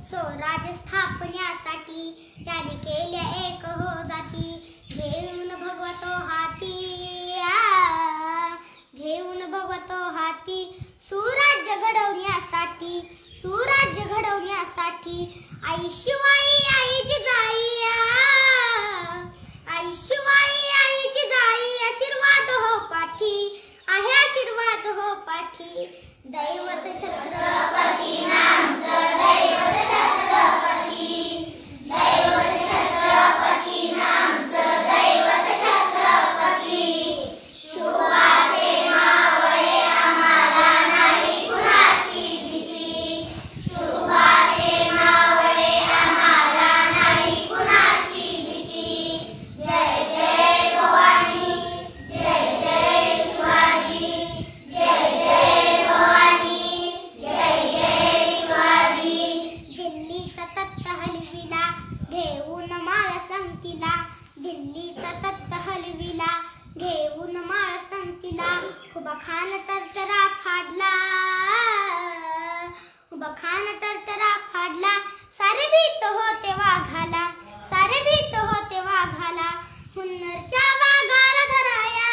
स्वराज्य स्थापण्यासाठी त्याने केल्या एक हो जाती, घेऊन भगवतो हाती, घेऊन भगवतो हाती सुराज्य घडवण्यासाठी, सुराज्य घडवण्यासाठी आई शिवाई आई जिजाई, आई शिवाई आई जिजाई आशीर्वाद हो पाठी, आहे आशीर्वाद हो पाठी. दैवत छत्रपती नामचं दैवत छत्रपती, दैवत छत्रपती नामचं दैवत छत्रपती. शुभाचे मावळे आम्हाला नाही कुणाची भीती, शुभाचे मावळे आम्हाला नाही कुणाची भीती. जय जय भवानी, जय जय शिवाजी, जय जय भवानी, जय जय शिवाजी. दिल्लीचा तत्त हलविला घेऊन माळ संगतीला, दिल्लीचा तत्त हलविला घेऊन माळ संगतीला. हुबा खान टरटरा फाडला, हुबा खान टरटरा फाडला. सारे भीत होते वाघाला, सारे भीत होते वाघाला. हुन्नरच्या वाघाला धराया,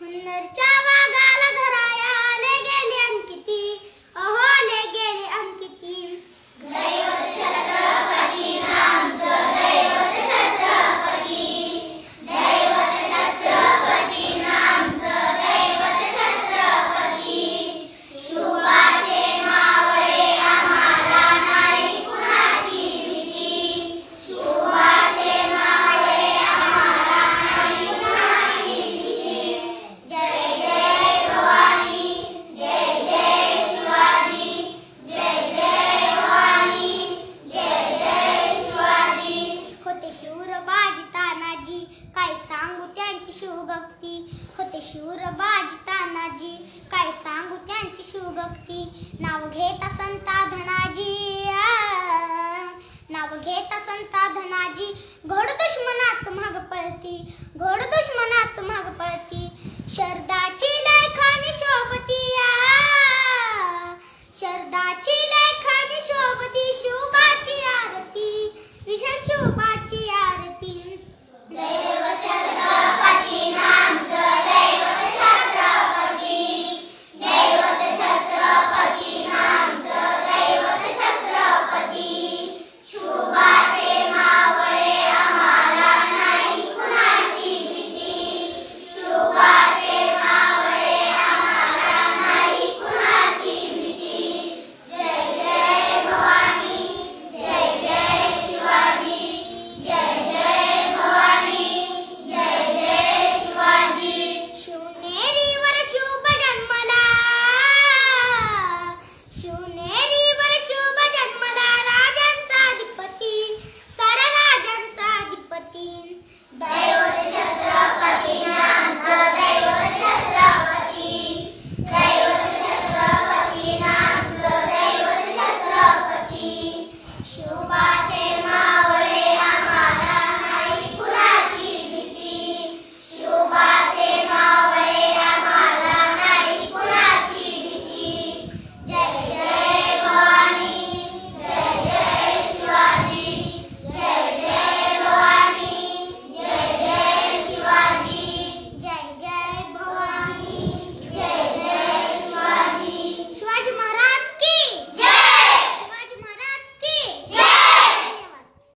हुन्नरच्या वाघाला धराया. ले गेले अंकिती, अहो ले गेले अंकिती. दैवत छत्रपती नामचं दैवत छत्रपती, दैवत छत्रपती नामचं दैवत छत्रपती. शुभाचे मावळे आम्हाला नाही कुणाची भीती, शुभाचे मावळे आम्हाला नाही कुणाची भीती. जय जय भवानी, जय जय शिवाजी, जय जय भवानी, जय जय शिवाजी. होते शूर बाजी तानाजी, काय सांगू त्यांची शिवभक्ती, होते शूर बाजी तानाजी, काय सांगू त्यांची शिवभक्ती. नाव घेता संता धनाजी, नाव घेता संता धनाजी. घोड दुश्मनाच माग पळती, घोड दुश्मनाच माग पळती. शरद